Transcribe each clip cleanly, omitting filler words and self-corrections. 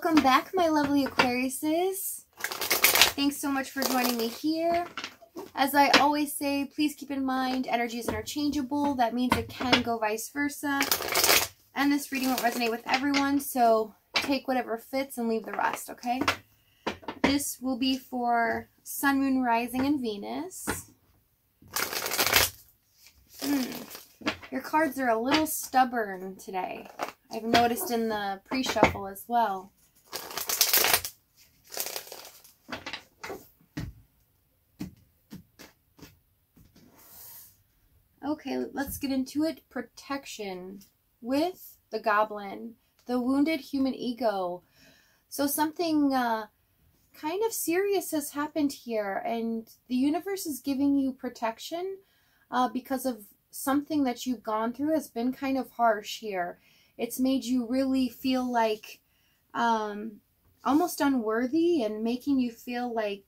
Welcome back, my lovely Aquariuses. Thanks so much for joining me here. As I always say, please keep in mind, energy is interchangeable. That means it can go vice versa. And this reading won't resonate with everyone, so take whatever fits and leave the rest, okay? This will be for Sun, Moon, Rising, and Venus. Your cards are a little stubborn today. I've noticed in the pre-shuffle as well. Okay, let's get into it. Protection with the Goblin, the wounded human ego. So something kind of serious has happened here, and the universe is giving you protection because of something that you've gone through has been kind of harsh here. It's made you really feel like almost unworthy and making you feel like,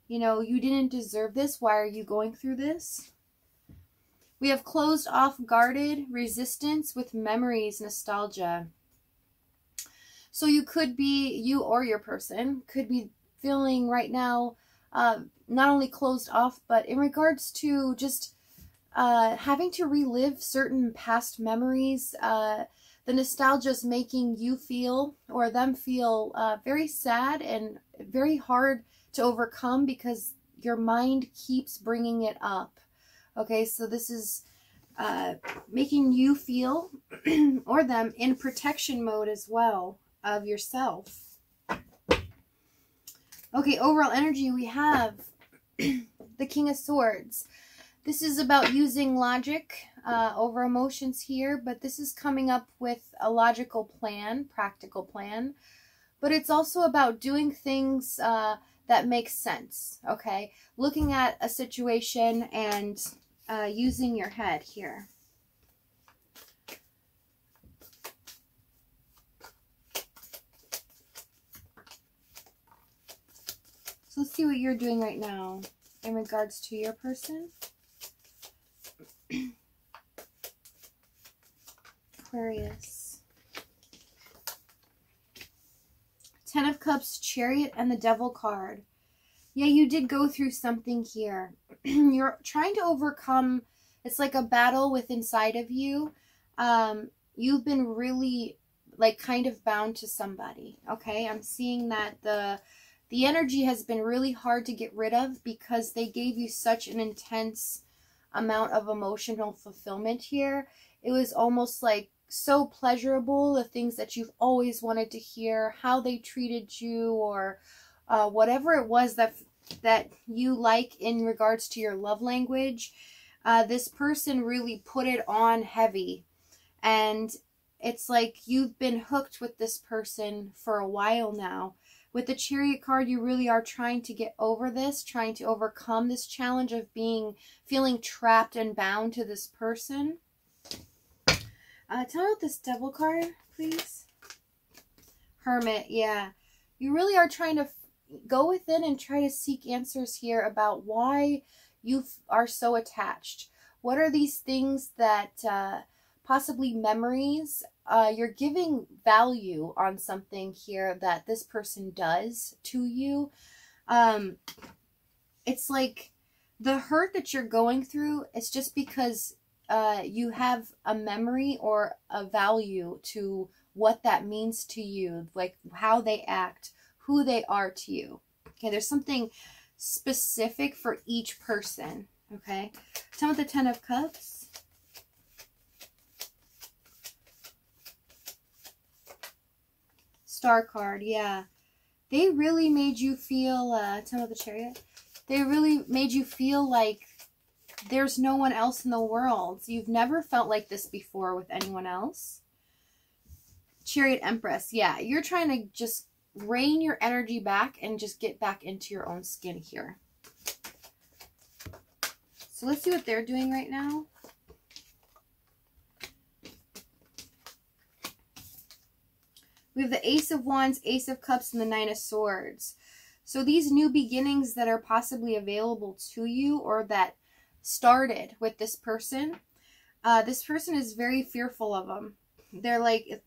you know, you didn't deserve this. Why are you going through this? We have closed off, guarded, resistance with memories, nostalgia. So you could be, you or your person could be feeling right now not only closed off, but in regards to just having to relive certain past memories. The nostalgia is making you feel, or them feel, very sad and very hard to overcome because your mind keeps bringing it up. Okay, so this is making you feel, or them, in protection mode as well of yourself. Okay, overall energy, we have the King of Swords. This is about using logic over emotions here, but this is coming up with a logical plan, practical plan. But it's also about doing things that make sense, okay? Looking at a situation and using your head here. So let's see what you're doing right now in regards to your person. Aquarius. Ten of Cups, Chariot, and the Devil card. Yeah, you did go through something here. You're trying to overcome, it's like a battle with inside of you. You've been really, like, kind of bound to somebody, okay? I'm seeing that the energy has been really hard to get rid of because they gave you such an intense amount of emotional fulfillment here. It was almost like so pleasurable, the things that you've always wanted to hear, how they treated you, or whatever it was that you like in regards to your love language. This person really put it on heavy, and it's like you've been hooked with this person for a while now. With the Chariot card, you really are trying to get over this, trying to overcome this challenge of feeling trapped and bound to this person. Tell me about this Devil card, please. Hermit, yeah. You really are trying to go within and try to seek answers here about why you are so attached. What are these things that possibly memories? You're giving value on something here that this person does to you. It's like the hurt that you're going through, it's just because you have a memory or a value to what that means to you, like how they act, who they are to you. Okay, there's something specific for each person. Okay, tell me the Ten of Cups. Star card, yeah. They really made you feel, tell me the Chariot. They really made you feel like there's no one else in the world. You've never felt like this before with anyone else. Chariot, Empress, yeah. You're trying to just rein your energy back and just get back into your own skin here. So let's see what they're doing right now. We have the Ace of Wands, Ace of Cups, and the Nine of Swords. So these new beginnings that are possibly available to you, or that started with this person is very fearful of them. They're like,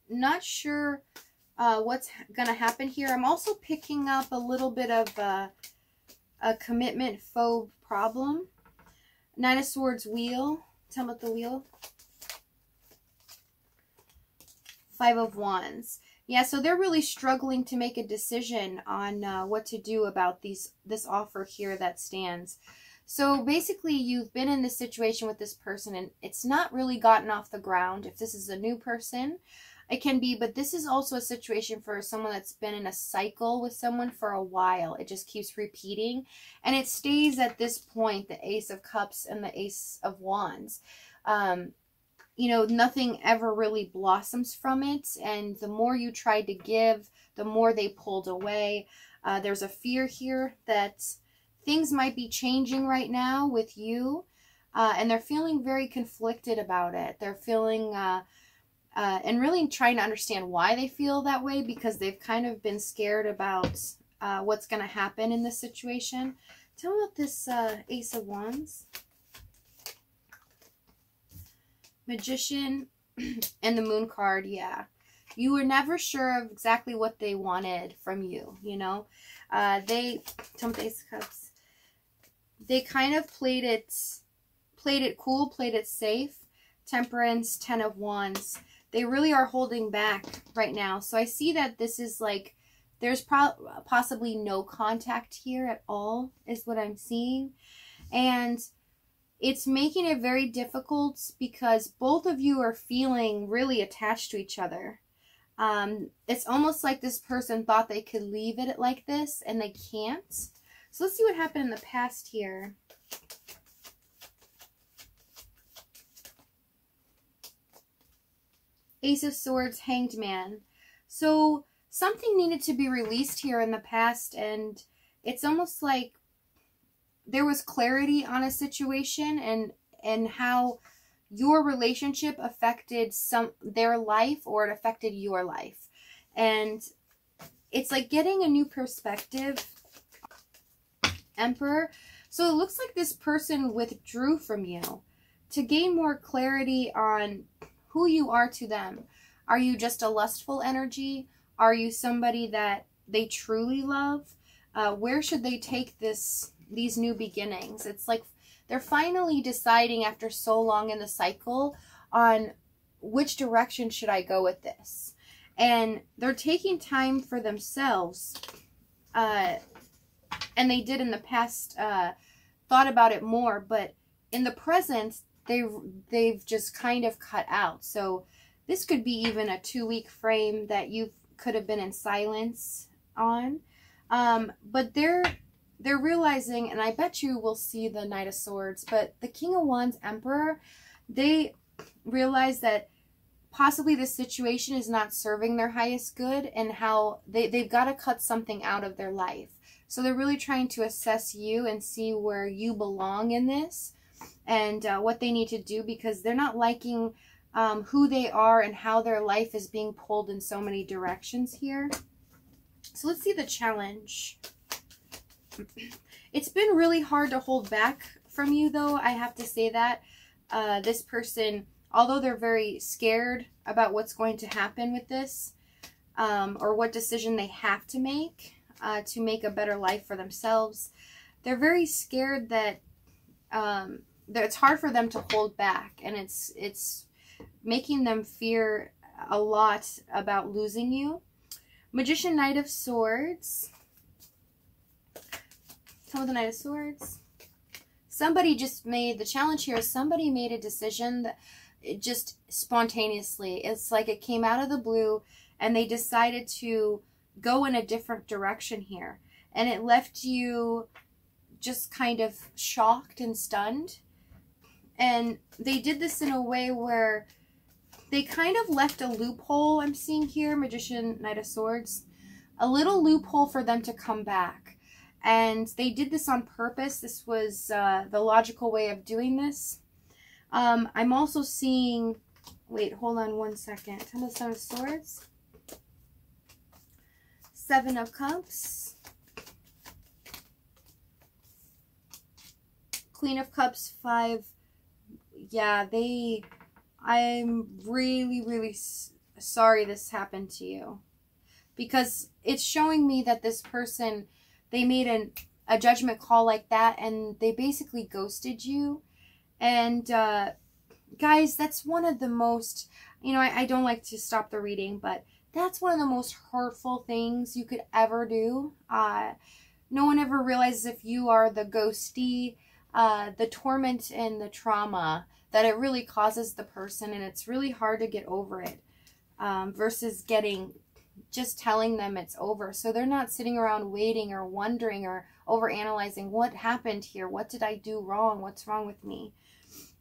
not sure what's going to happen here. I'm also picking up a little bit of a commitment phobe problem. Nine of Swords wheel. Tell me about the wheel. Five of Wands. Yeah, so they're really struggling to make a decision on what to do about this offer here that stands. So basically, you've been in this situation with this person, and it's not really gotten off the ground. If this is a new person, it can be, but this is also a situation for someone that's been in a cycle with someone for a while. It just keeps repeating, and it stays at this point, the Ace of Cups and the Ace of Wands. You know, nothing ever really blossoms from it, and the more you tried to give, the more they pulled away. There's a fear here that things might be changing right now with you, and they're feeling very conflicted about it. They're feeling, and really trying to understand why they feel that way, because they've kind of been scared about what's going to happen in this situation. Tell me about this Ace of Wands. Magician and the Moon card, yeah. You were never sure of exactly what they wanted from you, you know. Tell me the Ace of Cups. They kind of played it cool, played it safe. Temperance, Ten of Wands. They really are holding back right now. So I see that this is like, there's possibly no contact here at all, is what I'm seeing. And it's making it very difficult because both of you are feeling really attached to each other. It's almost like this person thought they could leave it like this, and they can't. So let's see what happened in the past here. Ace of Swords, Hanged Man. So something needed to be released here in the past, and it's almost like there was clarity on a situation and how your relationship affected their life, or it affected your life. And it's like getting a new perspective. Emperor. So it looks like this person withdrew from you to gain more clarity on who you are to them. Are you just a lustful energy? Are you somebody that they truly love? Where should they take these new beginnings? It's like they're finally deciding after so long in the cycle on which direction should I go with this. And they're taking time for themselves. And they did in the past, thought about it more, but in the present, they've just kind of cut out. So this could be even a 2-week frame that you could have been in silence on. But they're realizing, and I bet you will see the Knight of Swords, but the King of Wands, Emperor, they realize that possibly this situation is not serving their highest good, and how they've got to cut something out of their life. So they're really trying to assess you and see where you belong in this, and what they need to do, because they're not liking who they are and how their life is being pulled in so many directions here. So let's see the challenge. It's been really hard to hold back from you, though. I have to say that. This person, although they're very scared about what's going to happen with this, or what decision they have to make a better life for themselves, they're very scared that it's hard for them to hold back, and it's making them fear a lot about losing you. Magician, Knight of Swords. Tell me the Knight of Swords. Somebody just made, the challenge here is somebody made a decision that it just spontaneously, it's like it came out of the blue, and they decided to go in a different direction here. And it left you just kind of shocked and stunned. And they did this in a way where they kind of left a loophole, I'm seeing here, Magician, Knight of Swords, a little loophole for them to come back. And they did this on purpose. This was the logical way of doing this. I'm also seeing, wait, hold on one second. Tell me the Seven of Swords. Seven of Cups. Queen of Cups, 5. Yeah, I'm really, really sorry this happened to you. because it's showing me that this person, they made a judgment call like that, and they basically ghosted you. And guys, that's one of the most, you know, I don't like to stop the reading, but that's one of the most hurtful things you could ever do. No one ever realizes, if you are the ghostee, the torment and the trauma that it really causes the person, and it's really hard to get over it, versus just telling them it's over. So they're not sitting around waiting or wondering or overanalyzing what happened here. What did I do wrong? What's wrong with me?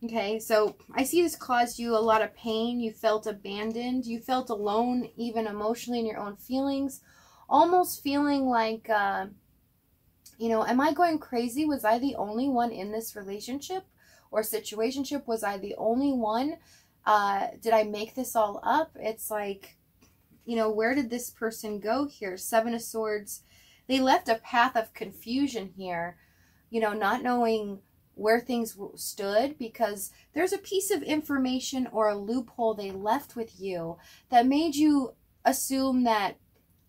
Okay, so I see this caused you a lot of pain. You felt abandoned. You felt alone, even emotionally, in your own feelings. Almost feeling like, you know, am I going crazy? Was I the only one in this relationship or situationship? Was I the only one? Did I make this all up? It's like, you know, where did this person go here? Seven of Swords. They left a path of confusion here, you know, not knowing where things stood, because there's a piece of information or a loophole they left with you that made you assume that,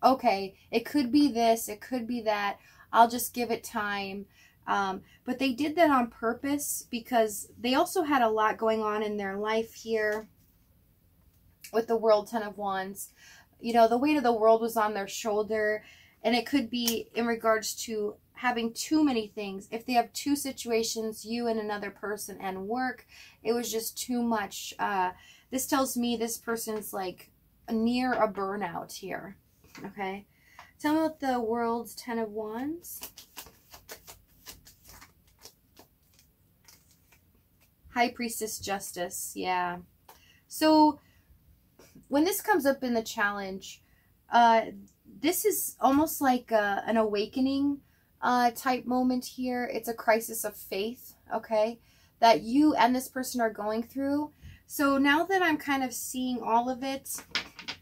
okay, it could be this, it could be that, I'll just give it time. But they did that on purpose, because they also had a lot going on in their life here with the World, Ten of Wands. You know, the weight of the world was on their shoulder, and it could be in regards to having too many things. If they have two situations, you and another person, and work, it was just too much. This tells me this person's like near a burnout here. Okay. Tell me about the World's Ten of Wands. High Priestess, Justice. Yeah. So when this comes up in the challenge, this is almost like an awakening type moment here. It's a crisis of faith, okay, that you and this person are going through. So now that I'm kind of seeing all of it,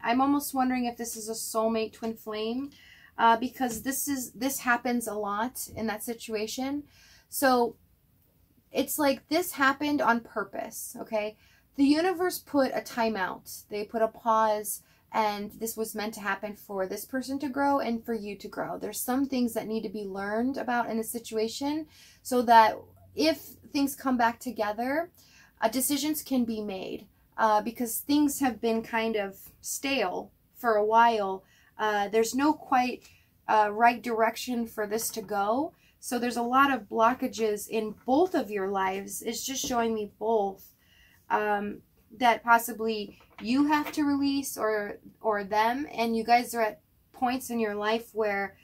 I'm almost wondering if this is a soulmate twin flame, because this happens a lot in that situation. So it's like this happened on purpose, okay? The universe put a timeout. They put a pause, and this was meant to happen for this person to grow and for you to grow. There's some things that need to be learned about in a situation, so that if things come back together, decisions can be made, because things have been kind of stale for a while. There's no quite right direction for this to go. So there's a lot of blockages in both of your lives. It's just showing me both. That possibly you have to release, or them, and you guys are at points in your life where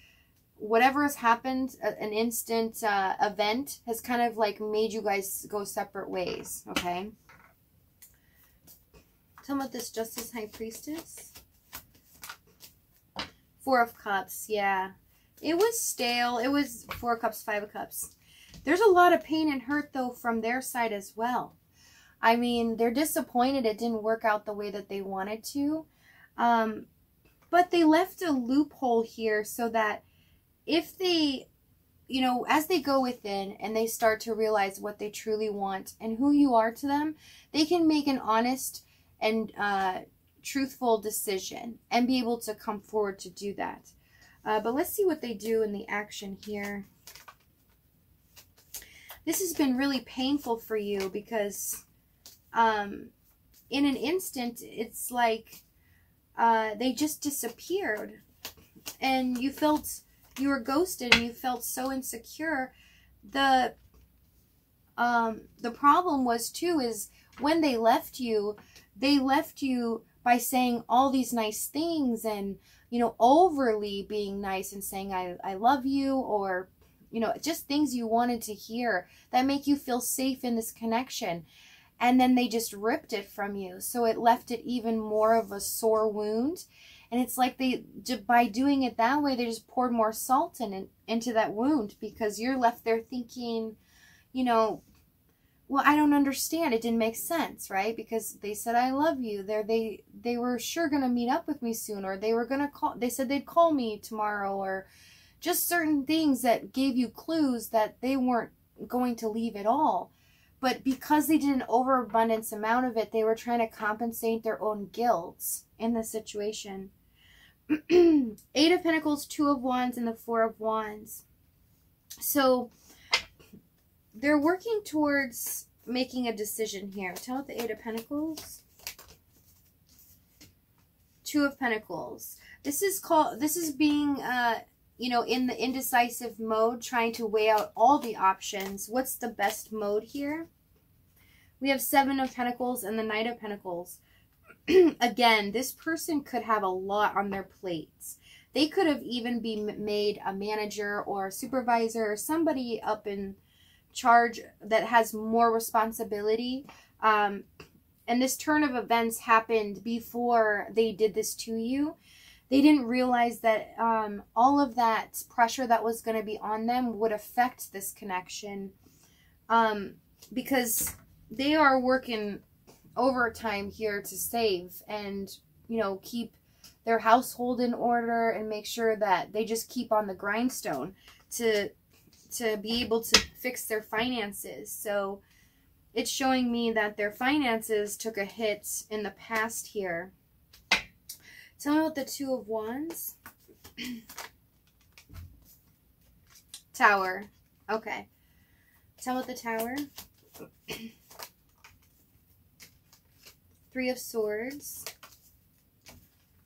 whatever has happened, an instant event, has kind of like made you guys go separate ways, okay? Tell me about this Justice, High Priestess. Four of Cups, yeah. It was stale. It was Four of Cups, Five of Cups. There's a lot of pain and hurt, though, from their side as well. I mean, they're disappointed it didn't work out the way that they wanted to. But they left a loophole here so that if they, you know, as they go within and they start to realize what they truly want and who you are to them, they can make an honest and truthful decision and be able to come forward to do that. But let's see what they do in the action here. This has been really painful for you, because in an instant, it's like they just disappeared, and you felt you were ghosted, and you felt so insecure. The problem was too is when they left you by saying all these nice things, and you know, overly being nice and saying I love you, or you know, just things you wanted to hear that make you feel safe in this connection. And then they just ripped it from you. So it left it even more of a sore wound. And it's like by doing it that way, they just poured more salt into that wound, because you're left there thinking, you know, well, I don't understand. It didn't make sense, right? Because they said, I love you. They were sure going to meet up with me soon, or they were going to call. They said they'd call me tomorrow, or just certain things that gave you clues that they weren't going to leave at all. But because they did an overabundance amount of it, they were trying to compensate their own guilt in the situation. Eight of Pentacles, Two of Wands, and the Four of Wands. So they're working towards making a decision here. Tell it the Eight of Pentacles. Two of Pentacles. This is being, you know, in the indecisive mode, trying to weigh out all the options. What's the best mode here? We have Seven of Pentacles and the Knight of Pentacles. Again, this person could have a lot on their plates. They could have even been made a manager or a supervisor or somebody up in charge that has more responsibility. And this turn of events happened before they did this to you. They didn't realize that all of that pressure that was going to be on them would affect this connection, because they are working overtime here to save and, you know, keep their household in order and make sure that they just keep on the grindstone to be able to fix their finances. So it's showing me that their finances took a hit in the past here. Tell me about the Two of Wands. Tower. Okay. Tell me about the Tower. Three of Swords.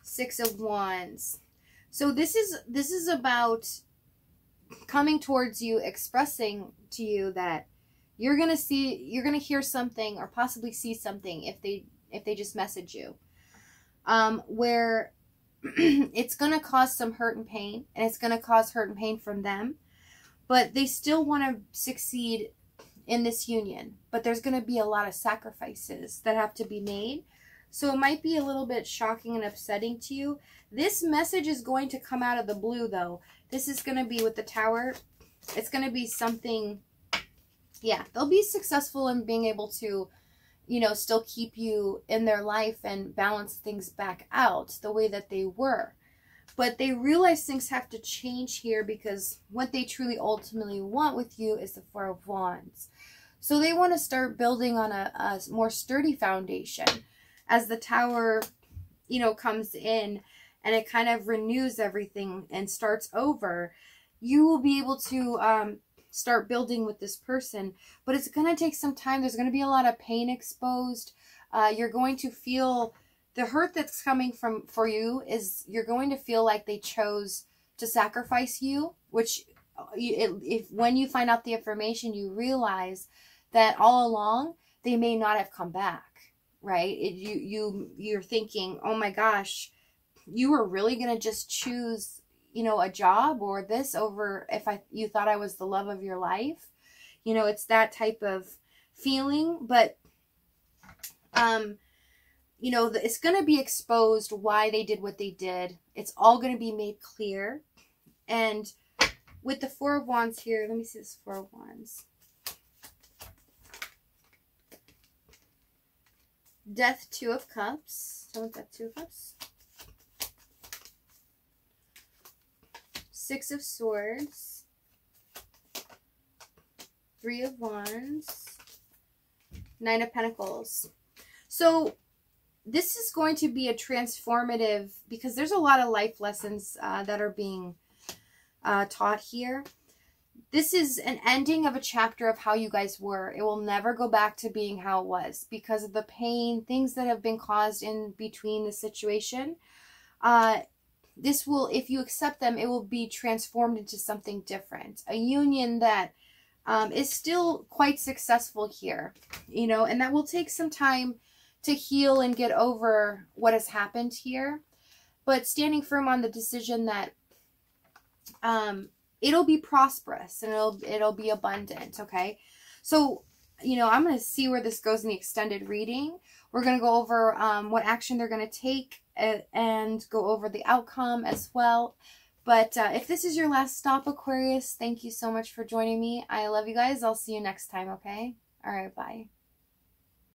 Six of Wands. So this is about coming towards you, expressing to you that you're gonna hear something or possibly see something if they just message you. Where it's going to cause some hurt and pain, and it's going to cause hurt and pain from them, but they still want to succeed in this union, but there's going to be a lot of sacrifices that have to be made. So it might be a little bit shocking and upsetting to you. This message is going to come out of the blue, though. This is going to be with the Tower. It's going to be something, yeah, they'll be successful in being able to, you know, still keep you in their life and balance things back out the way that they were. But they realize things have to change here, because what they truly ultimately want with you is the Four of Wands. So they want to start building on a more sturdy foundation. As the Tower, you know, comes in and it kind of renews everything and starts over, you will be able to start building with this person. But it's going to take some time. There's going to be a lot of pain exposed. You're going to feel the hurt that's coming for you is you're going to feel like they chose to sacrifice you, which if when you find out the information, you realize that all along they may not have come back, right? You're thinking, oh my gosh, you were really going to just choose, you know, a job or this over you thought I was the love of your life. You know, it's that type of feeling. But you know, it's going to be exposed why they did what they did. It's all going to be made clear. And with the Four of Wands here, let me see this Four of Wands. Death, Two of Cups. Tell me that Two of Cups. Six of Swords. Three of Wands. Nine of Pentacles. So this is going to be a transformative, because there's a lot of life lessons that are being taught here. This is an ending of a chapter of how you guys were. It will never go back to being how it was because of the pain, things that have been caused in between the situation. This will, if you accept them, it will be transformed into something different. A union that is still quite successful here, you know, and that will take some time to heal and get over what has happened here. But standing firm on the decision that it'll be prosperous and it'll be abundant, okay? So, you know, I'm going to see where this goes in the extended reading. We're going to go over what action they're going to take and go over the outcome as well. But if this is your last stop, Aquarius, thank you so much for joining me. I love you guys. I'll see you next time, okay? All right, bye.